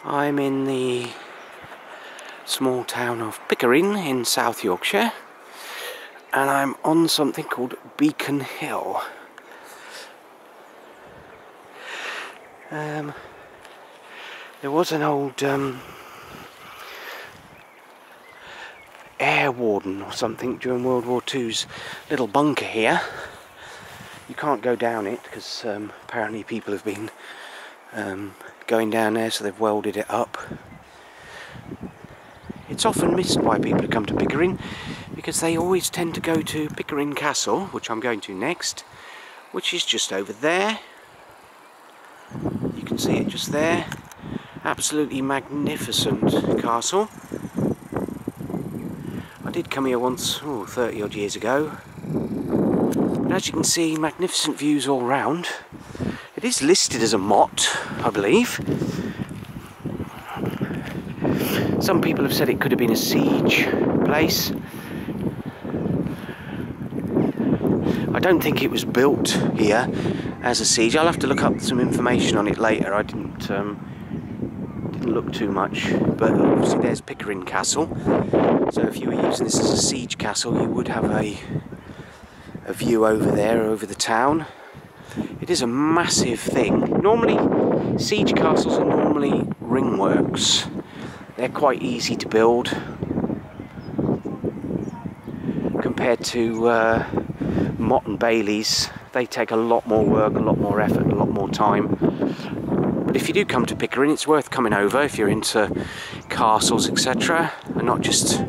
I'm in the small town of Pickering in South Yorkshire, and I'm on something called Beacon Hill. There was an old air warden or something during World War II's little bunker here. You can't go down it because apparently people have been going down there, so they've welded it up. It's often missed by people who come to Pickering because they always tend to go to Pickering Castle, which I'm going to next, which is just over there. You can see it just there. Absolutely magnificent castle. I did come here once, 30 odd years ago. But as you can see, magnificent views all round. It is listed as a motte, I believe. Some people have said it could have been a siege place. I don't think it was built here as a siege. I'll have to look up some information on it later. I didn't look too much, but obviously there's Pickering Castle. So if you were using this as a siege castle, you would have a view over there, over the town. It is a massive thing. Normally, siege castles are normally ringworks. They're quite easy to build compared to motte and baileys. They take a lot more work, a lot more effort, a lot more time. But if you do come to Pickering, it's worth coming over if you're into castles, etc., and not just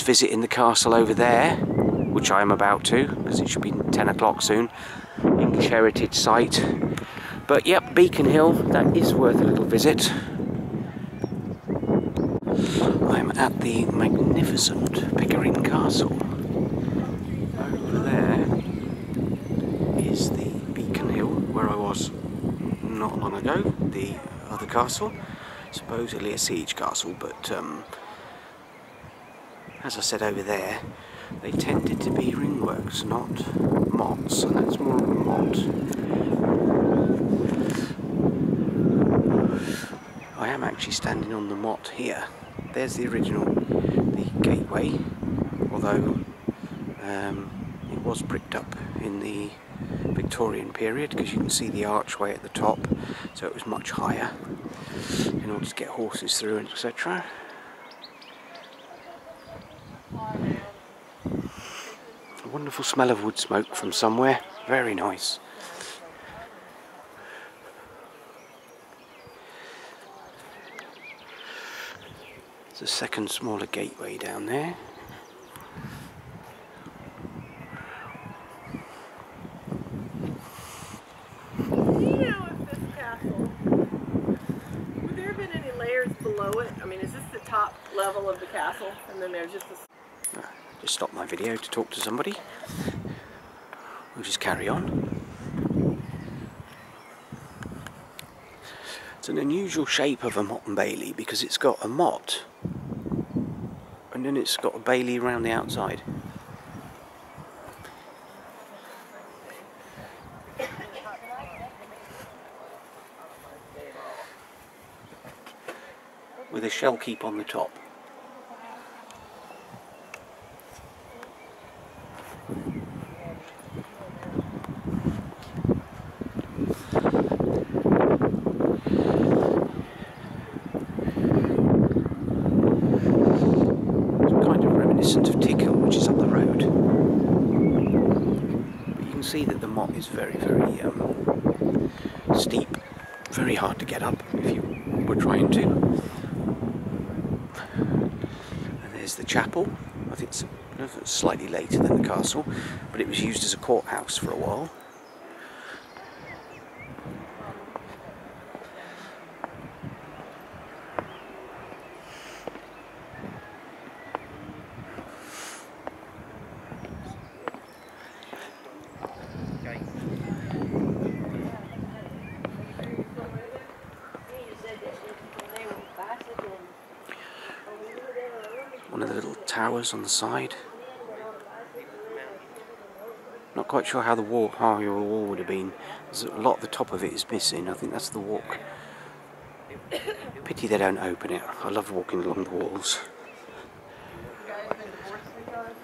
visiting the castle over there, which I am about to, because it should be 10 o'clock soon. English Heritage Site. But yep, Beacon Hill, that is worth a little visit. I'm at the magnificent Pickering Castle. Over there is the Beacon Hill, where I was not long ago, the other castle. Supposedly a siege castle, but as I said over there, they tended to be ringworks, not mottes, and that's more of a motte. I am actually standing on the motte here. There's the original, the gateway, although it was bricked up in the Victorian period, because you can see the archway at the top, so it was much higher in order to get horses through, etc. A wonderful smell of wood smoke from somewhere, very nice. There's a second smaller gateway down there. Do you know if this castle, would there have been any layers below it? I mean, is this the top level of the castle, and then there's just a... Just stop my video to talk to somebody. We'll just carry on. It's an unusual shape of a motte and bailey because it's got a motte and then it's got a bailey around the outside. With a shell keep on the top. Of Tickle, which is up the road. But you can see that the motte is very, very steep, very hard to get up if you were trying to. And there's the chapel. I think it's slightly later than the castle, but it was used as a courthouse for a while. One of the little towers on the side. Not quite sure how the wall, your wall would have been. There's a lot of the top of it is missing. I think that's the walk. Pity they don't open it. I love walking along the walls. You guys been divorced 3 times?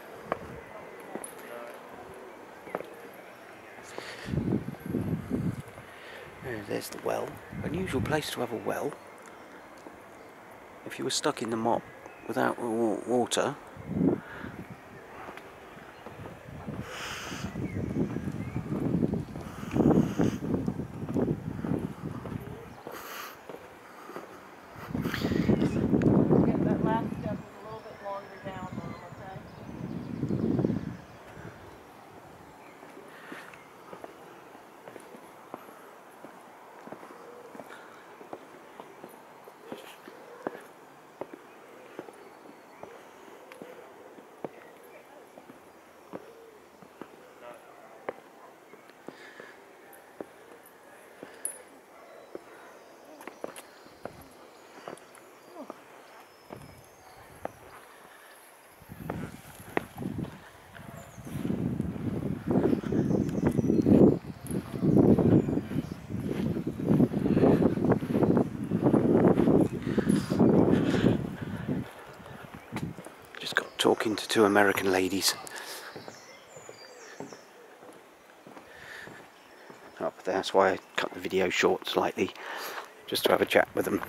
There's the well. Unusual place to have a well. If you were stuck in the motte without water. That last step is a little bit longer down, Mom, okay? Talking to 2 American ladies. Oh, that's why I cut the video short slightly, just to have a chat with them.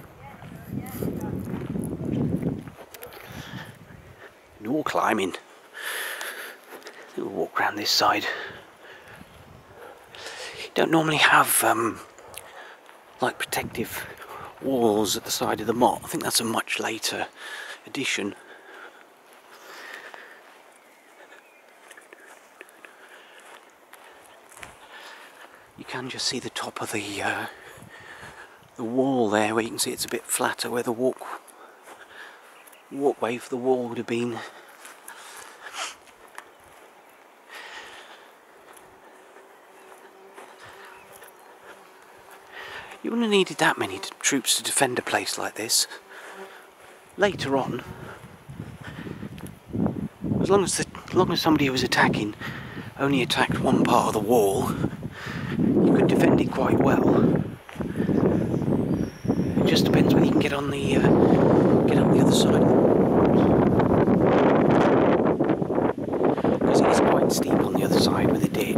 And all climbing. We'll walk around this side. Don't normally have like protective walls at the side of the motte. I think that's a much later addition. You can just see the top of the wall there, where you can see it's a bit flatter, where the walkway for the wall would have been. You wouldn't have needed that many troops to defend a place like this. Later on, as long as somebody who was attacking only attacked one part of the wall, you could defend it quite well. It just depends whether you can get on the other side, because it is quite steep on the other side with a ditch.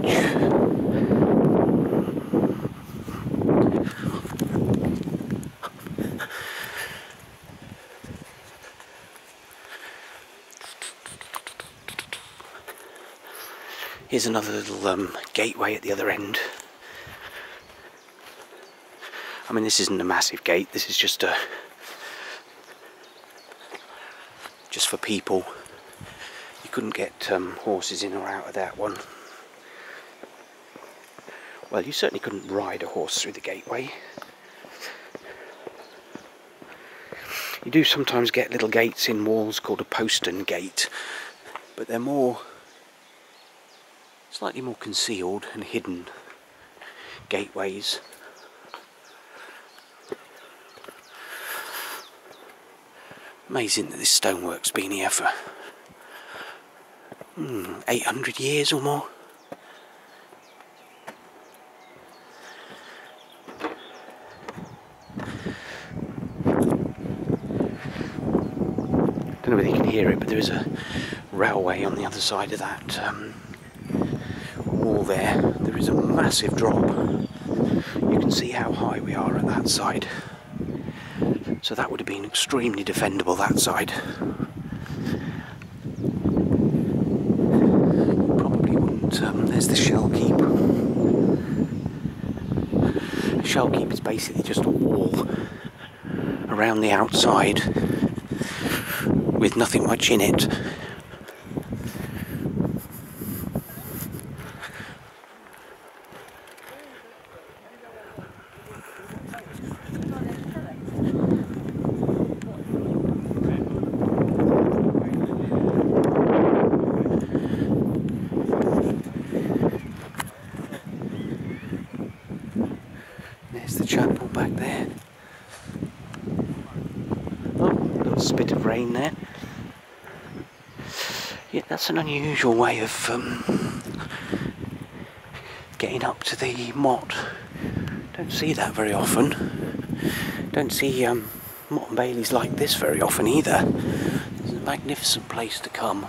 Here's another little gateway at the other end. I mean, this isn't a massive gate, this is just for people. You couldn't get horses in or out of that one. Well, you certainly couldn't ride a horse through the gateway. You do sometimes get little gates in walls called a postern gate, but they're slightly more concealed and hidden gateways. Amazing that this stonework's been here for 800 years or more. Don't know whether you can hear it, but there is a railway on the other side of that wall there. There is a massive drop. You can see how high we are at that side. So that would have been extremely defendable, that side. Probably wouldn't. There's the shell keep. The shell keep is basically just a wall around the outside with nothing much in it. There's the chapel back there. Oh, a little spit of rain there. Yeah, that's an unusual way of getting up to the motte. Don't see that very often. Don't see Motte and Bailey's like this very often either. It's a magnificent place to come.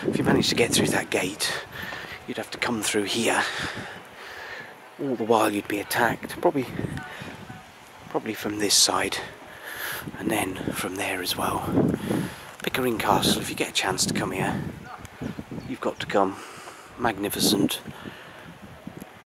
If you manage to get through that gate, you'd have to come through here. All the while you'd be attacked, probably from this side, and then from there as well. Pickering Castle, if you get a chance to come here, you've got to come. Magnificent.